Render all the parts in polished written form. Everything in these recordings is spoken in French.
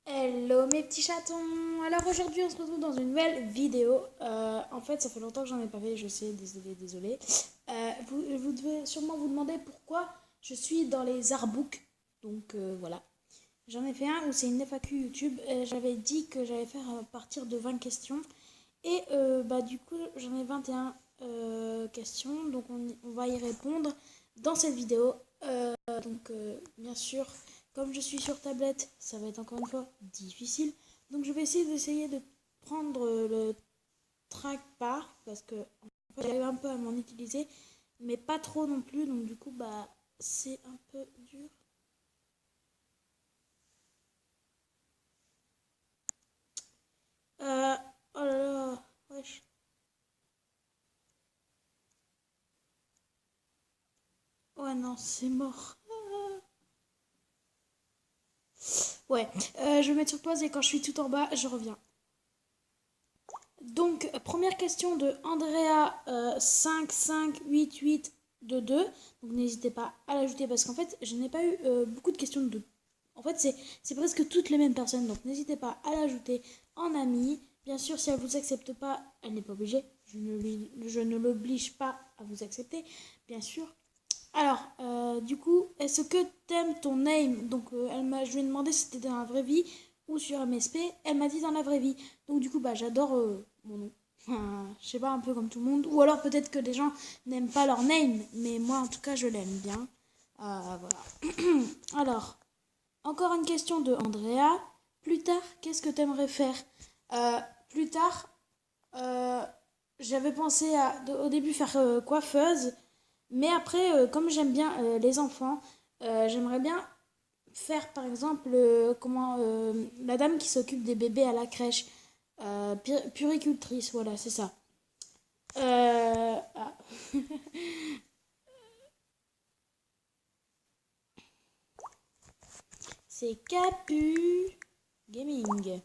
Hello mes petits chatons. Alors aujourd'hui on se retrouve dans une nouvelle vidéo. En fait ça fait longtemps que j'en ai pas fait, je sais, désolé. Vous devez sûrement vous demander pourquoi je suis dans les artbooks. Donc voilà. J'en ai fait un où c'est une FAQ YouTube. J'avais dit que j'allais faire à partir de 20 questions. Et du coup j'en ai 21 questions. Donc on va y répondre dans cette vidéo. Bien sûr, comme je suis sur tablette, ça va être encore une fois difficile. Donc je vais essayer de prendre le trackpad parce que en fait, j'arrive un peu à m'en utiliser, mais pas trop non plus. Donc du coup, c'est un peu dur. Euh, oh là là, wesh. Ouais, non, c'est mort. Ouais, je vais mettre sur pause et quand je suis tout en bas, je reviens. Donc, première question de Andrea 55882. Donc, n'hésitez pas à l'ajouter parce qu'en fait, je n'ai pas eu beaucoup de questions de. En fait, c'est presque toutes les mêmes personnes. Donc, n'hésitez pas à l'ajouter en ami. Bien sûr, si elle ne vous accepte pas, elle n'est pas obligée. Je ne l'oblige pas à vous accepter, bien sûr. Alors, du coup, est-ce que t'aimes ton name? Donc, je lui ai demandé si c'était dans la vraie vie ou sur MSP. Elle m'a dit dans la vraie vie. Donc, du coup, j'adore mon nom. Enfin, je sais pas, un peu comme tout le monde. Ou alors, peut-être que des gens n'aiment pas leur name. Mais moi, en tout cas, je l'aime bien. Voilà. Alors, encore une question de Andrea. Plus tard, qu'est-ce que t'aimerais faire? Euh, Plus tard, euh, j'avais pensé au début faire coiffeuse. Mais après, comme j'aime bien les enfants, j'aimerais bien faire par exemple la dame qui s'occupe des bébés à la crèche. Puricultrice, voilà, c'est ça. Ah. C'est Capu Gaming.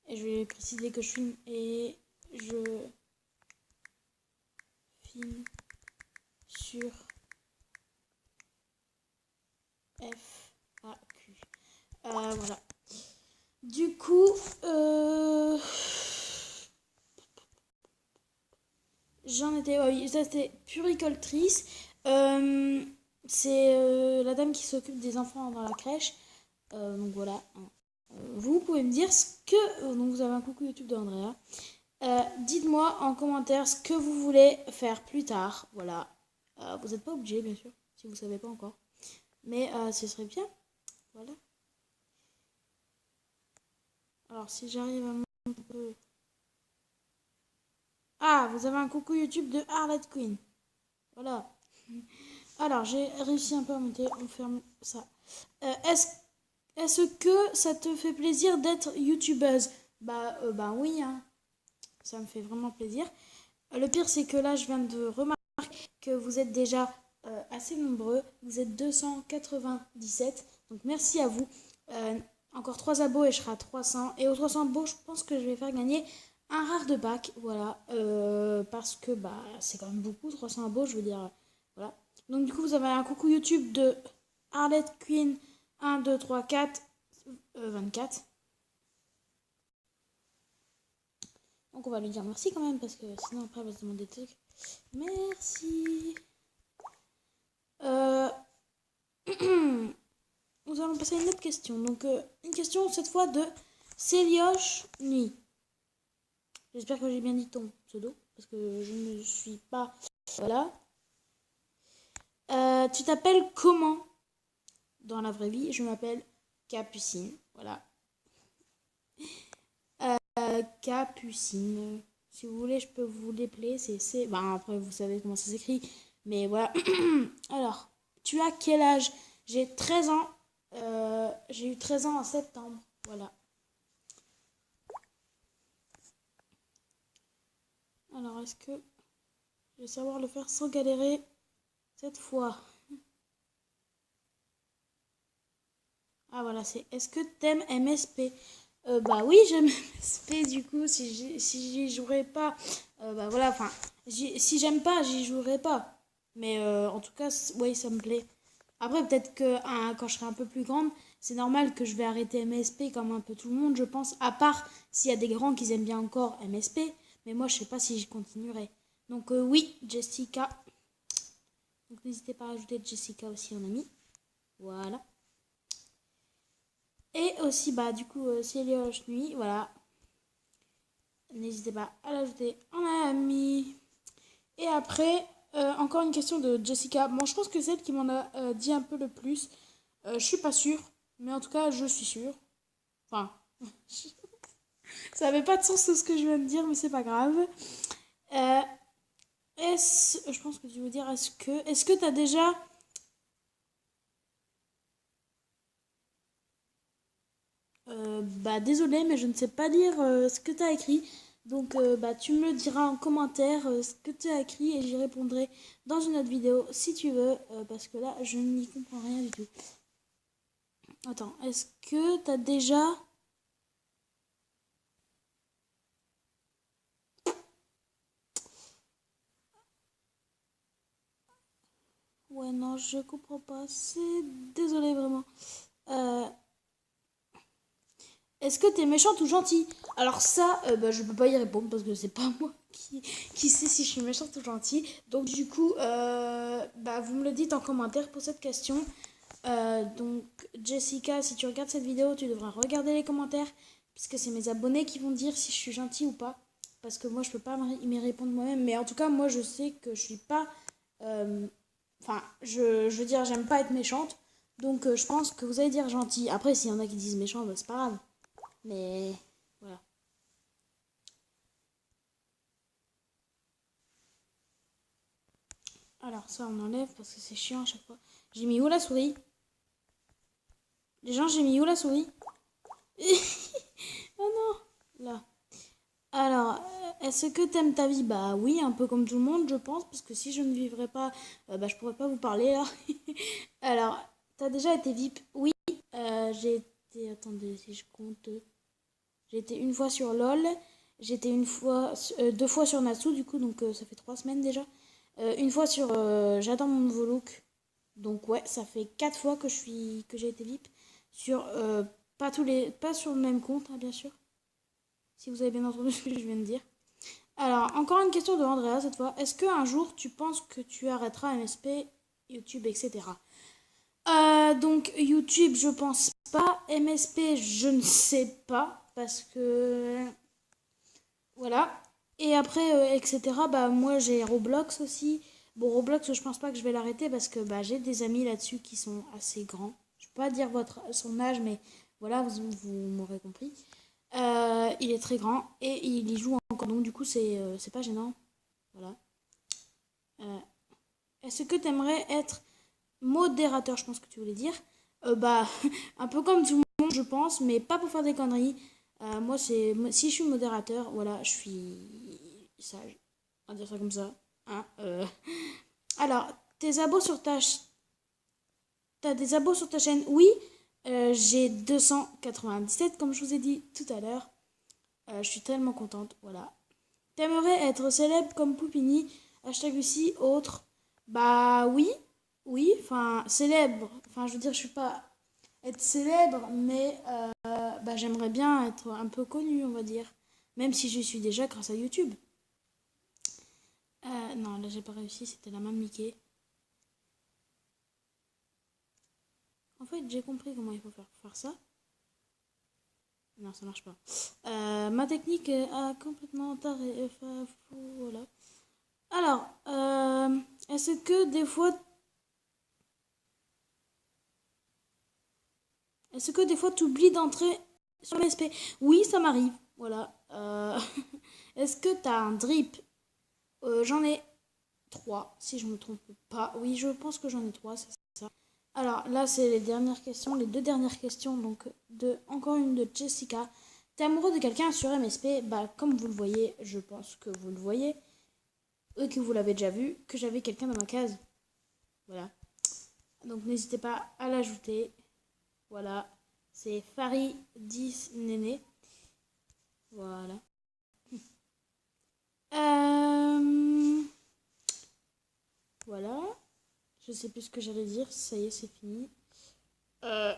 Et je vais préciser que je filme et je filme sur FAQ. Voilà. Du coup, j'en étais. Oui, ça c'était puricultrice. Euh, c'est la dame qui s'occupe des enfants dans la crèche. Donc voilà. Vous pouvez me dire ce que. Donc vous avez un coucou YouTube d'Andrea. Dites-moi en commentaire ce que vous voulez faire plus tard. Voilà. Vous n'êtes pas obligé, bien sûr, si vous ne savez pas encore. Mais ce serait bien. Voilà. Alors si j'arrive à monter. Ah, vous avez un coucou YouTube de Harley Quinn. Voilà. Alors, j'ai réussi un peu à monter. On ferme ça. Est-ce que ça te fait plaisir d'être youtubeuse? Bah oui, hein. Ça me fait vraiment plaisir. Le pire, c'est que là, je viens de remarquer que vous êtes déjà assez nombreux. Vous êtes 297. Donc, merci à vous. Euh, Encore 3 abos et je serai à 300. Et aux 300 abos, je pense que je vais faire gagner un rare de bac. Voilà. Parce que c'est quand même beaucoup, 300 abos, je veux dire. Voilà. Donc, du coup, vous avez un coucou YouTube de Arlette Queen 1, 2, 3, 4, 24. Donc, on va lui dire merci quand même parce que sinon, après, elle va se demander des trucs. Merci. Euh, Nous allons passer à une autre question. Donc, une question cette fois de Célioche Nuit. J'espère que j'ai bien dit ton pseudo parce que je ne suis pas. Voilà. Tu t'appelles comment dans la vraie vie? Je m'appelle Capucine. Voilà. Capucine. Si vous voulez, je peux vous l'épeler. Après, vous savez comment ça s'écrit. Mais voilà. Alors, tu as quel âge? J'ai 13 ans. J'ai eu 13 ans en septembre. Voilà. Alors, est-ce que je vais savoir le faire sans galérer cette fois? Ah voilà, c'est est-ce que t'aimes MSP? Bah oui, j'aime MSP du coup. Si j'y jouerais pas, voilà, enfin, si j'aime pas, j'y jouerai pas. Mais en tout cas, oui, ça me plaît. Après, peut-être que quand je serai un peu plus grande, c'est normal que je vais arrêter MSP comme un peu tout le monde, je pense, à part s'il y a des grands qui aiment bien encore MSP, mais moi je sais pas si j'y continuerai. Donc oui, Jessica. Donc n'hésitez pas à ajouter Jessica aussi en ami. Voilà. Et aussi, bah du coup, Célia Nuit, voilà. N'hésitez pas à l'ajouter en ami. Et après, encore une question de Jessica. Bon, je pense que c'est elle qui m'en a dit un peu le plus. Je suis pas sûre, mais en tout cas, je suis sûre. Enfin, ça avait pas de sens ce que je viens de dire, mais c'est pas grave. Euh, je pense que tu veux dire, est-ce que t'as déjà... bah désolé, mais je ne sais pas lire ce que t'as écrit. Donc bah tu me le diras en commentaire ce que tu as écrit et j'y répondrai dans une autre vidéo si tu veux, parce que là je n'y comprends rien du tout. Attends, est-ce que t'as déjà... Ouais, non, je comprends pas. C'est... Désolé, vraiment. Euh, Est-ce que t'es méchante ou gentille? Alors ça, bah, je peux pas y répondre parce que c'est pas moi qui sait si je suis méchante ou gentille. Donc du coup, bah, vous me le dites en commentaire pour cette question. Donc Jessica, si tu regardes cette vidéo, tu devras regarder les commentaires puisque c'est mes abonnés qui vont dire si je suis gentille ou pas. Parce que moi, je peux pas m'y répondre moi-même. Mais en tout cas, moi, je sais que je suis pas... euh, Enfin, je veux dire, j'aime pas être méchante. Donc je pense que vous allez dire gentil. Après, s'il y en a qui disent méchant, bah, c'est pas grave. Mais voilà. Alors ça on enlève parce que c'est chiant à chaque fois. J'ai mis où la souris? Les gens, j'ai mis où la souris? Oh non. Là. Alors, est-ce que t'aimes ta vie? Bah oui, un peu comme tout le monde, je pense, parce que si je ne vivrais pas, bah je pourrais pas vous parler là. Alors, t'as déjà été VIP? Oui. J'ai été, attendez, si je compte, j'ai été une fois sur LOL, j'ai été une fois, deux fois sur Natsu du coup, donc ça fait 3 semaines déjà. Une fois sur J'adore mon nouveau look. Donc ouais, ça fait 4 fois que j'ai été VIP sur pas sur le même compte, hein, bien sûr. Si vous avez bien entendu ce que je viens de dire. Alors, encore une question de Andrea cette fois. Est-ce qu'un jour tu penses que tu arrêteras MSP, YouTube, etc. Donc YouTube, je pense pas. MSP, je ne sais pas parce que voilà. Et après, etc. Bah moi j'ai Roblox aussi. Bon, Roblox, je pense pas que je vais l'arrêter parce que bah, j'ai des amis là-dessus qui sont assez grands. Je peux pas dire son âge, mais voilà, vous m'aurez compris. Il est très grand et il y joue encore, donc du coup c'est pas gênant. Voilà. Euh, Est-ce que tu aimerais être modérateur, je pense que tu voulais dire? Bah, un peu comme tout le monde, je pense, mais pas pour faire des conneries. Moi, si je suis modérateur, voilà, je suis sage. On va dire ça comme ça. Hein, Alors, tes abos sur ta... T'as des abos sur ta chaîne? Oui, j'ai 297, comme je vous ai dit tout à l'heure. Je suis tellement contente, voilà. T'aimerais être célèbre comme Poupini? Hashtag aussi, autre. Bah oui, oui, enfin, célèbre. Enfin, je veux dire, je suis pas être célèbre, mais bah, j'aimerais bien être un peu connue, on va dire. Même si je suis déjà grâce à YouTube. Non, là, j'ai pas réussi, c'était la main de Mickey. En fait, j'ai compris comment il faut faire ça. Non, ça marche pas. Ma technique a complètement taré. Voilà. Alors, est-ce que des fois Est-ce que des fois tu oublies d'entrer sur l'SP? Oui, ça m'arrive. Voilà. Est-ce que tu as un drip? J'en ai 3, si je me trompe pas. Oui, je pense que j'en ai 3, c'est ça. Alors là, c'est les dernières questions, les deux dernières questions. Donc, encore une de Jessica. T'es amoureux de quelqu'un sur MSP? Bah, comme vous le voyez, je pense que vous le voyez, et que vous l'avez déjà vu, que j'avais quelqu'un dans ma case. Voilà. Donc, n'hésitez pas à l'ajouter. Voilà. C'est Farid 10 Néné. Voilà. Euh, Voilà. Je sais plus ce que j'allais dire. Ça y est, c'est fini. Euh,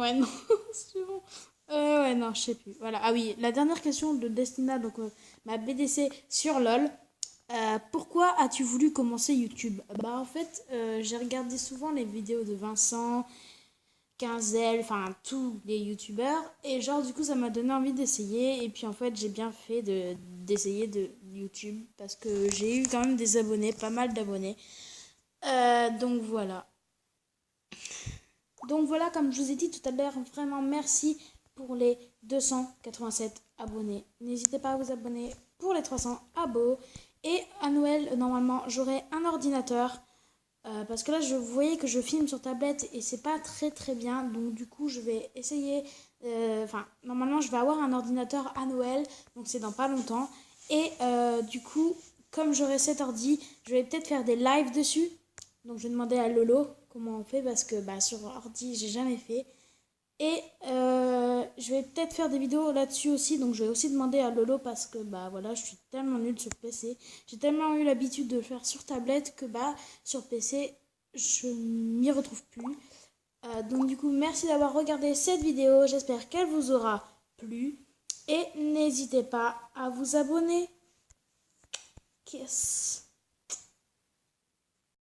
Ouais, non, c'est bon. Ouais, non, je sais plus. Voilà. Ah oui, la dernière question de Destina, donc ma BDC sur LOL. Pourquoi as-tu voulu commencer YouTube? Bah en fait, j'ai regardé souvent les vidéos de Vincent, Quinzel, enfin tous les youtubeurs. Et genre du coup ça m'a donné envie d'essayer. Et puis en fait j'ai bien fait d'essayer de YouTube parce que j'ai eu quand même des abonnés, pas mal d'abonnés. Donc voilà. Donc voilà, comme je vous ai dit tout à l'heure, vraiment merci pour les 287 abonnés. N'hésitez pas à vous abonner pour les 300 abos. Et à Noël, normalement, j'aurai un ordinateur. Parce que là, vous voyez que je filme sur tablette et c'est pas très très bien. Donc du coup, je vais essayer. Enfin, normalement, je vais avoir un ordinateur à Noël. Donc c'est dans pas longtemps. Et du coup, comme j'aurai cet ordi, je vais peut-être faire des lives dessus. Donc je vais demander à Lolo comment on fait parce que bah, sur ordi, j'ai jamais fait. Et je vais peut-être faire des vidéos là-dessus aussi. Donc je vais aussi demander à Lolo parce que bah voilà, je suis tellement nulle sur PC. J'ai tellement eu l'habitude de le faire sur tablette que bah sur PC, je m'y retrouve plus. Donc du coup, merci d'avoir regardé cette vidéo. J'espère qu'elle vous aura plu. Et n'hésitez pas à vous abonner. Kiss.